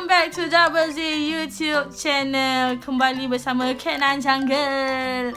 Welcome back to Double Z YouTube channel. Kembali bersama Cat Nan Jungle.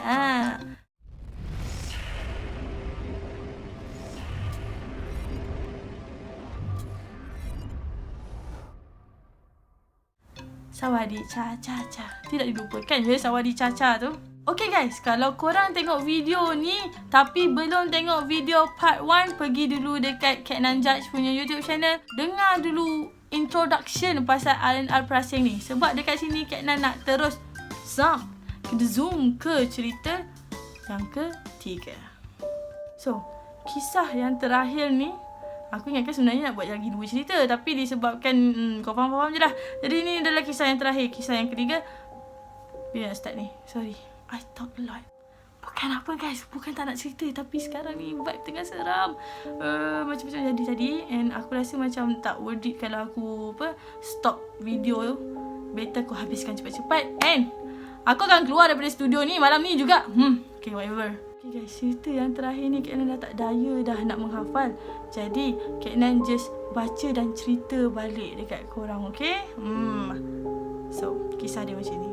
Sawadi Cha-Cha-Cha. Tidak dilupakan je Sawadi Cha-Cha tu. Okay guys, kalau korang tengok video ni tapi belum tengok video part 1, pergi dulu dekat Cat Nan Judge punya YouTube channel. Dengar dulu introduction pasal R&R Prasing ni. Sebab dekat sini Cat Nan nak terus zoom ke cerita yang ketiga. So, kisah yang terakhir ni aku ingatkan sebenarnya nak buat lagi 2 cerita, tapi disebabkan kau faham-faham je dah. Jadi ni adalah kisah yang terakhir, kisah yang ketiga. Bila nak start ni? Sorry, I talk a lot. Bukan apa guys, bukan tak nak cerita, tapi sekarang ni vibe tengah seram. Macam-macam jadi tadi, and aku rasa macam tak worth it kalau aku stop video tu. Better aku habiskan cepat-cepat, and aku akan keluar daripada studio ni malam ni juga. Okay, whatever. Okay guys, cerita yang terakhir ni Cat Nan dah tak daya dah nak menghafal. Jadi Cat Nan just baca dan cerita balik dekat korang, okay? So, kisah dia macam ni.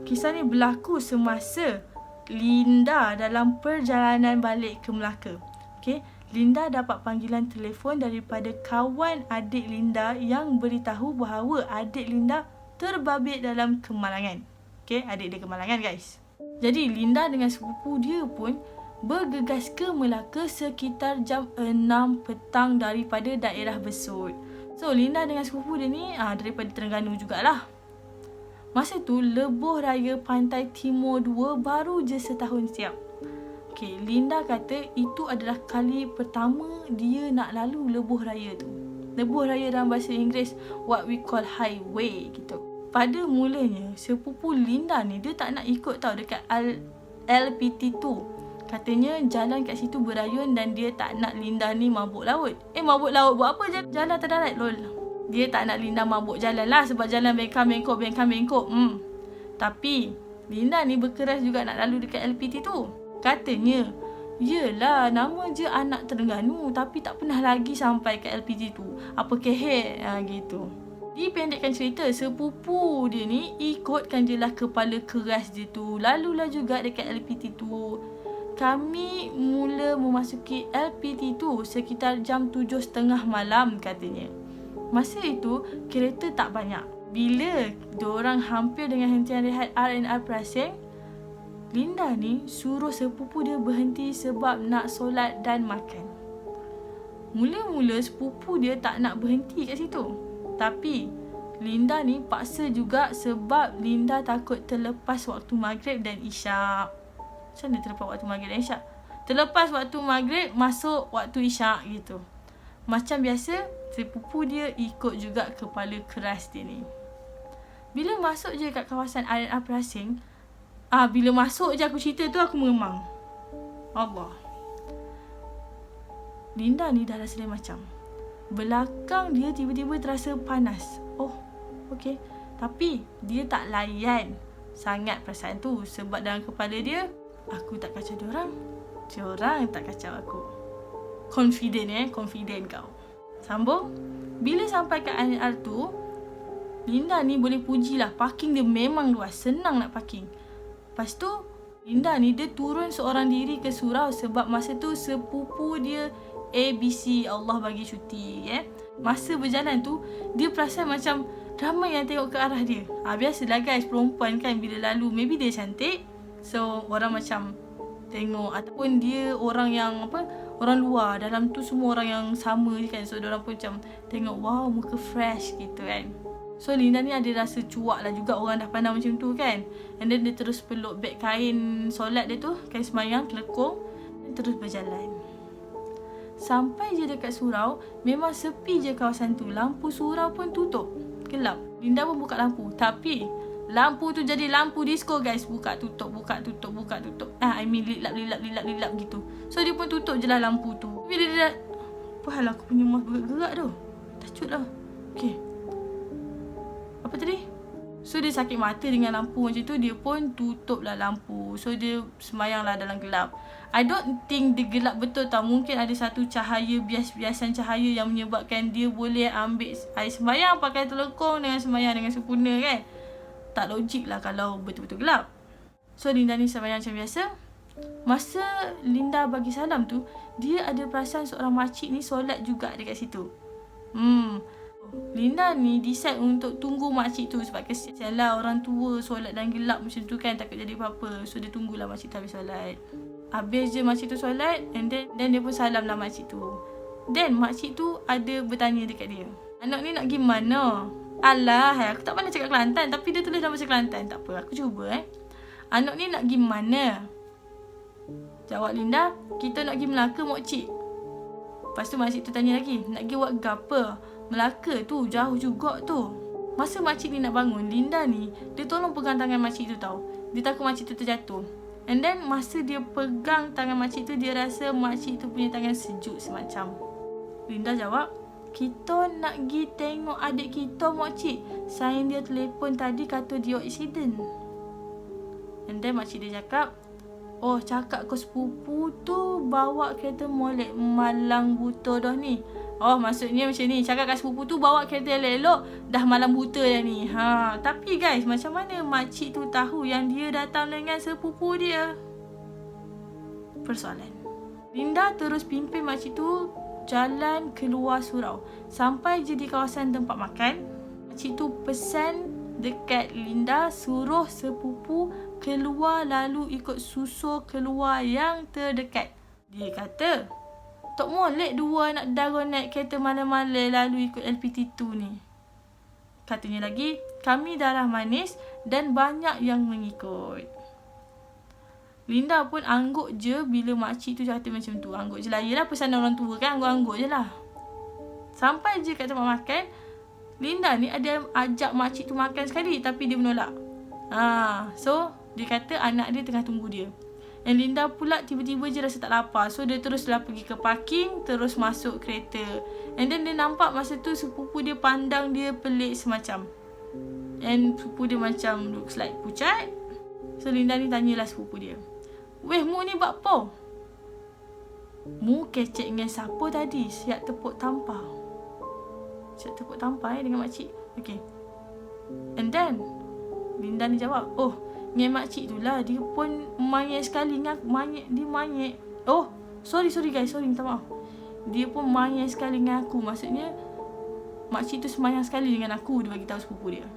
Kisah ni berlaku semasa Linda dalam perjalanan balik ke Melaka. Okay? Linda dapat panggilan telefon daripada kawan adik Linda yang beritahu bahawa adik Linda terbabit dalam kemalangan. Okay? Adik dia kemalangan guys. Jadi Linda dengan sepupu dia pun bergegas ke Melaka sekitar jam 6 petang daripada daerah Besut. So Linda dengan sepupu dia ni daripada Terengganu jugalah. Masa tu lebuh raya Pantai Timur 2 baru je setahun siap. Okay, Linda kata itu adalah kali pertama dia nak lalu lebuh raya tu. Lebuh raya dalam bahasa Inggeris what we call highway gitu. Pada mulanya sepupu Linda ni dia tak nak ikut tau dekat LPT tu. Katanya jalan kat situ berayun dan dia tak nak Linda ni mabuk laut. Mabuk laut buat apa jalan terdarat lol. Dia tak nak Linda mabuk jalan lah sebab jalan bengkak-bengkok. Tapi Linda ni berkeras juga nak lalu dekat LPT tu. Katanya, yelah nama je anak Terengganu tapi tak pernah lagi sampai ke LPT tu. Apa kehek gitu. Dipendekkan cerita, sepupu dia ni ikutkan je lah kepala keras dia tu. Lalulah juga dekat LPT tu. Kami mula memasuki LPT tu sekitar jam 7.30 malam katanya. Masa itu, kereta tak banyak. Bila diorang hampir dengan hentian rehat R&R Prasing, Linda ni suruh sepupu dia berhenti sebab nak solat dan makan. Mula-mula sepupu dia tak nak berhenti kat situ. Tapi Linda ni paksa juga sebab Linda takut terlepas waktu maghrib dan isyak. Macam mana terlepas waktu maghrib dan isyak? Terlepas waktu maghrib, masuk waktu isyak gitu. Macam biasa, sepupu dia ikut juga kepala keras dia ni. Bila masuk je kat kawasan R&R Prasing, bila masuk je aku cerita tu aku meremang. Allah. Linda ni dah rasa lain macam. Belakang dia tiba-tiba terasa panas. Oh, okey. Tapi dia tak layan sangat perasaan tu sebab dalam kepala dia, aku tak kacau diorang, diorang tak kacau aku. Confident kau. Sambung. Bila sampai kat R&R tu, Linda ni boleh pujilah parking dia memang luas, senang nak parking. Lepas tu Linda ni dia turun seorang diri ke surau sebab masa tu sepupu dia ABC Allah bagi cuti. Masa berjalan tu dia perasan macam ramai yang tengok ke arah dia. Biasalah guys, perempuan kan bila lalu maybe dia cantik, so orang macam tengok, ataupun dia orang yang orang luar, dalam tu semua orang yang sama je kan, so diorang pun macam tengok wow muka fresh gitu kan. So Linda ni ada rasa cuak lah juga, orang dah pandang macam tu kan. And then dia terus peluk beg kain solat dia tu, kain semayang, kelekong, dan terus berjalan. Sampai je dekat surau, memang sepi je kawasan tu. Lampu surau pun tutup, gelap. Linda pun buka lampu, tapi lampu tu jadi lampu disco guys. Buka tutup. I mean lilap gitu. So dia pun tutup je lah lampu tu. Bila dia dah, apa hal aku punya mouse bergerak tu? Tacut lah. Okay, apa tadi? So dia sakit mata dengan lampu macam tu, dia pun tutuplah lampu. So dia sembayanglah dalam gelap. I don't think dia gelap betul tau. Mungkin ada satu cahaya, bias-biasan cahaya yang menyebabkan dia boleh ambil air sembayang pakai telekong dengan sembayang dengan sempurna kan. Tak logik lah kalau betul-betul gelap. So Linda ni sembayang macam biasa. Masa Linda bagi salam tu, dia ada perasan seorang makcik ni solat juga dekat situ. Linda ni decide untuk tunggu makcik tu sebab kesian lah orang tua solat dan gelap macam tu kan, takut jadi apa-apa. So dia tunggulah makcik tu habis solat. Habis je makcik tu solat, and then dia pun salam lah makcik tu. Then makcik tu ada bertanya dekat dia, anak ni nak pergi mana? Alah, aku tak pandai cakap Kelantan, tapi dia tulis dalam bahasa Kelantan. Tak apa, aku cuba anak ni nak pergi mana? Jawab Linda, kita nak pergi Melaka makcik. Lepas tu makcik tu tanya lagi, nak pergi buat apa? Melaka tu jauh juga tu. Masa makcik ni nak bangun, Linda ni dia tolong pegang tangan makcik tu tau. Dia takut makcik tu terjatuh. And then masa dia pegang tangan makcik tu, dia rasa makcik tu punya tangan sejuk semacam. Linda jawab, kita nak pergi tengok adik kita makcik. Sayang dia telefon tadi kata dia accident. And then makcik dia cakap, oh cakap kau sepupu tu bawa kereta molek malang buta dah ni. Oh maksudnya macam ni, cakap kat sepupu tu bawa kereta elok dah malam buta dah ni. Tapi guys, macam mana makcik tu tahu yang dia datang dengan sepupu dia? Persoalan. Linda terus pimpin makcik tu jalan keluar surau. Sampai je di kawasan tempat makan, makcik tu pesan dekat Linda suruh sepupu keluar lalu ikut susul keluar yang terdekat. Dia kata, tak molek dua anak dara naik kereta malam-malam lalu ikut LPT2 ni. Katanya lagi, kami darah manis dan banyak yang mengikut. Linda pun angguk je bila makcik tu kata macam tu. Angguk je lah. Yelah pesanan orang tua kan, angguk-angguk je lah. Sampai je kat tempat makan, Linda ni ada ajak makcik tu makan sekali tapi dia menolak. So dia kata anak dia tengah tunggu dia. And Linda pula tiba-tiba je rasa tak lapar. So dia teruslah pergi ke parking, terus masuk kereta. And then dia nampak masa tu sepupu dia pandang dia pelik semacam. And sepupu dia macam looks like pucat. So Linda ni tanyalah sepupu dia, weh mu ni buat apa? Mu kecek dengan siapa tadi? Siap tepuk tampar. Siap tepuk tampar dengan makcik. Okay. And then Linda ni jawab, oh dengan makcik tu lah, dia pun manyek sekali dengan aku. Dia manyek. Oh, sorry guys, minta maaf. Dia pun manyek sekali dengan aku. Maksudnya makcik tu semayang sekali dengan aku, dia bagi tahu sepupu dia.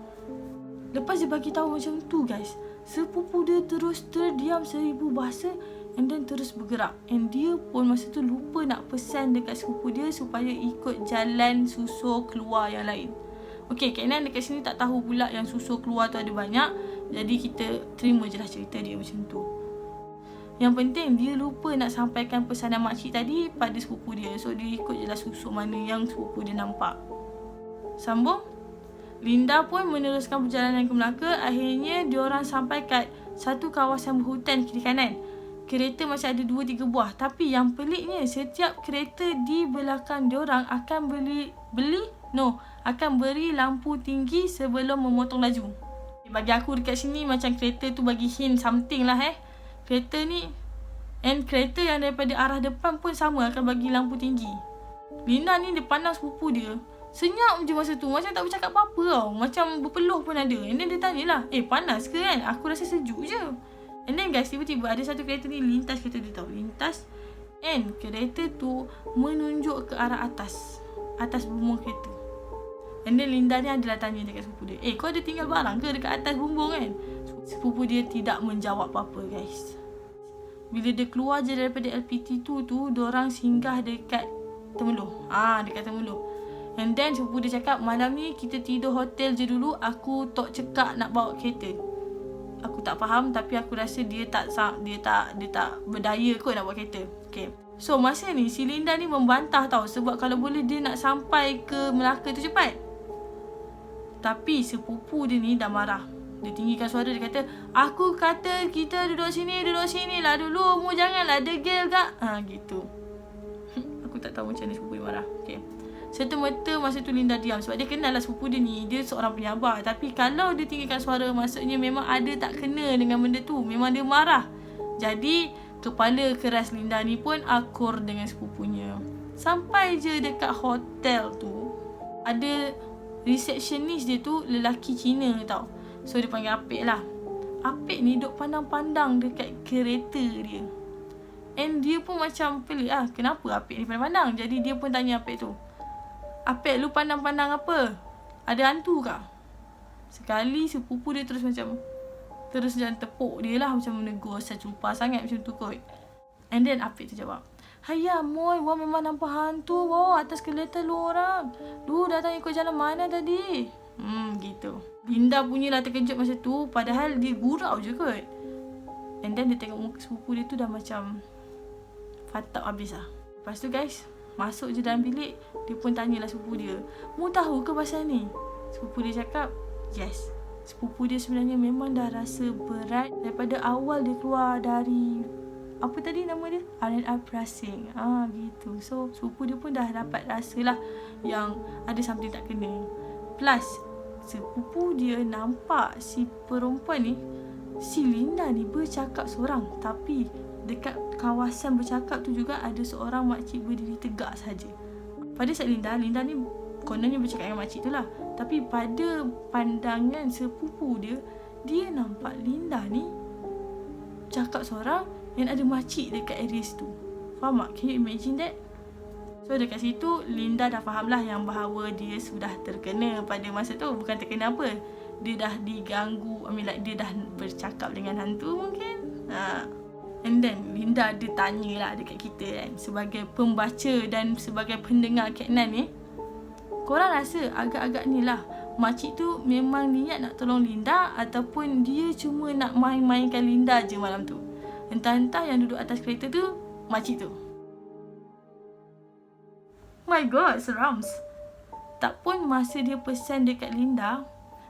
Lepas dia bagi tahu macam tu guys, sepupu dia terus terdiam 1000 bahasa and then terus bergerak. And dia pun masa tu lupa nak pesan dekat sepupu dia supaya ikut jalan susul keluar yang lain. Okay, Kak Nan dekat sini tak tahu pula yang susul keluar tu ada banyak. Jadi kita terima je lah cerita dia macam tu. Yang penting dia lupa nak sampaikan pesanan makcik tadi pada sepupu dia. So dia ikut je lah susul mana yang sepupu dia nampak. Sambung. Linda pun meneruskan perjalanan ke Melaka. Akhirnya diorang sampai kat satu kawasan berhutan kiri kanan. Kereta macam ada 2-3 buah. Tapi yang peliknya, setiap kereta di belakang diorang akan akan beri lampu tinggi sebelum memotong laju. Bagi aku dekat sini macam kereta tu bagi hint something lah Kereta ni, and kereta yang daripada arah depan pun sama akan bagi lampu tinggi. Linda ni dia pandang sepupu dia, senyap je masa tu, macam tak bercakap apa-apa tau. Macam berpeluh pun ada. And then dia tanyalah, panas ke kan? Aku rasa sejuk je. And then guys, tiba-tiba ada satu kereta ni lintas kereta dia tau. Lintas. And kereta tu menunjuk ke arah atas bumbung kereta. And then Linda ni adalah tanya dekat sepupu dia, kau ada tinggal barang ke dekat atas bumbung kan? Sepupu dia tidak menjawab apa-apa guys. Bila dia keluar je daripada LPT2 tu, diorang singgah dekat Temeloh. Dekat Temeloh. And then sepupu dia cakap, malam ni kita tidur hotel je dulu, aku tak cekak nak bawa kereta. Aku tak faham tapi aku rasa dia tak berdaya kot nak bawa kereta. Okay. So masa ni si Linda ni membantah tau, sebab kalau boleh dia nak sampai ke Melaka tu cepat. Tapi sepupu dia ni dah marah. Dia tinggikan suara, dia kata, aku kata kita duduk sini lah dulu, mu janganlah degil kak. Gitu. Aku tak tahu macam mana sepupu dia marah. Okay. serta-merta masa tu Linda diam. Sebab dia kenal lah sepupu dia ni, dia seorang penyabar. Tapi kalau dia tinggikan suara, maksudnya memang ada tak kena dengan benda tu, memang dia marah. Jadi kepala keras Linda ni pun akur dengan sepupunya. Sampai je dekat hotel tu, ada receptionist dia tu lelaki Cina tau. So dia panggil Apek lah. Apek ni duk pandang-pandang dekat kereta dia. And dia pun macam pelik lah, kenapa Apek ni pandang-pandang. Jadi dia pun tanya Apek tu, Apek, lu pandang-pandang apa? Ada hantu kah? Sekali sepupu dia terus jangan tepuk dia lah, macam menegur secupa sangat macam tu kot. And then Apek tu jawab, Haya Moy, wah memang nampak hantu wah atas kereta lu orang. Lu datang ikut jalan mana tadi? Gitu. Linda punyalah terkejut masa tu, padahal dia gurau je kot. And then dia tengok muka sepupu dia tu dah macam fatap habis lah. Lepas tu guys, masuk je dalam bilik, dia pun tanyalah sepupu dia, mu tahu ke pasal ni? Sepupu dia cakap, yes. Sepupu dia sebenarnya memang dah rasa berat daripada awal dia keluar dari apa tadi nama dia? R&R Pricing. Gitu. So sepupu dia pun dah dapat rasa lah yang ada something tak kena. Plus sepupu dia nampak si perempuan ni, si Linda ni bercakap seorang. Tapi dekat kawasan bercakap tu juga ada seorang makcik berdiri tegak saja. Pada saat Linda ni kononnya bercakap dengan makcik tu lah. Tapi pada pandangan sepupu dia, dia nampak Linda ni cakap seorang yang ada makcik dekat area situ. Faham tak? Can you imagine that? So dekat situ Linda dah faham lah yang bahawa dia sudah terkena pada masa tu. Bukan terkena apa, dia dah diganggu, dia dah bercakap dengan hantu mungkin. And then Linda dia tanyalah dekat kita kan, sebagai pembaca dan sebagai pendengar Kak Nan ni, korang rasa agak-agak ni lah, makcik tu memang niat nak tolong Linda ataupun dia cuma nak main-mainkan Linda je malam tu? Entah-entah yang duduk atas kereta tu makcik tu. My god, serams. Tak pun masa dia pesan dekat Linda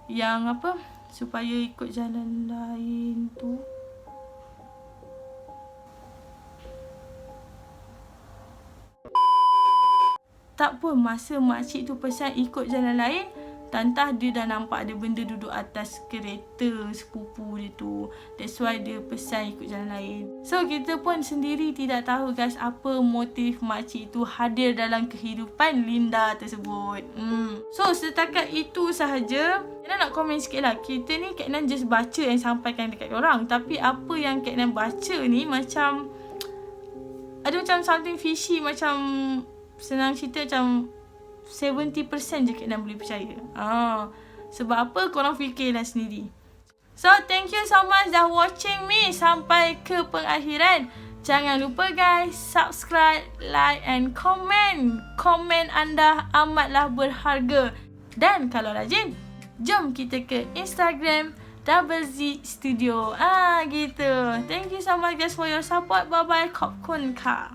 yang apa, supaya ikut jalan lain tu, tak pun masa makcik tu pesan ikut jalan lain, tantah dia dah nampak ada benda duduk atas kereta sepupu dia tu. That's why dia pesan ikut jalan lain. So kita pun sendiri tidak tahu guys, apa motif makcik tu hadir dalam kehidupan Linda tersebut. So setakat itu sahaja. Kak nak komen sikit lah. Kita ni Kak Nan just baca and sampaikan dekat orang. Tapi apa yang Kak Nan baca ni macam ada macam something fishy. Macam senang cerita macam 70% je Kak Nan boleh percaya. Sebab apa, korang fikirlah sendiri. So thank you so much dah watching me sampai ke pengakhiran. Jangan lupa guys, subscribe, like and comment. Komen anda amatlah berharga. Dan kalau rajin, jom kita ke Instagram Double Z Studio. Gitu. Thank you so much guys for your support. Bye bye. Khop Kun Ka.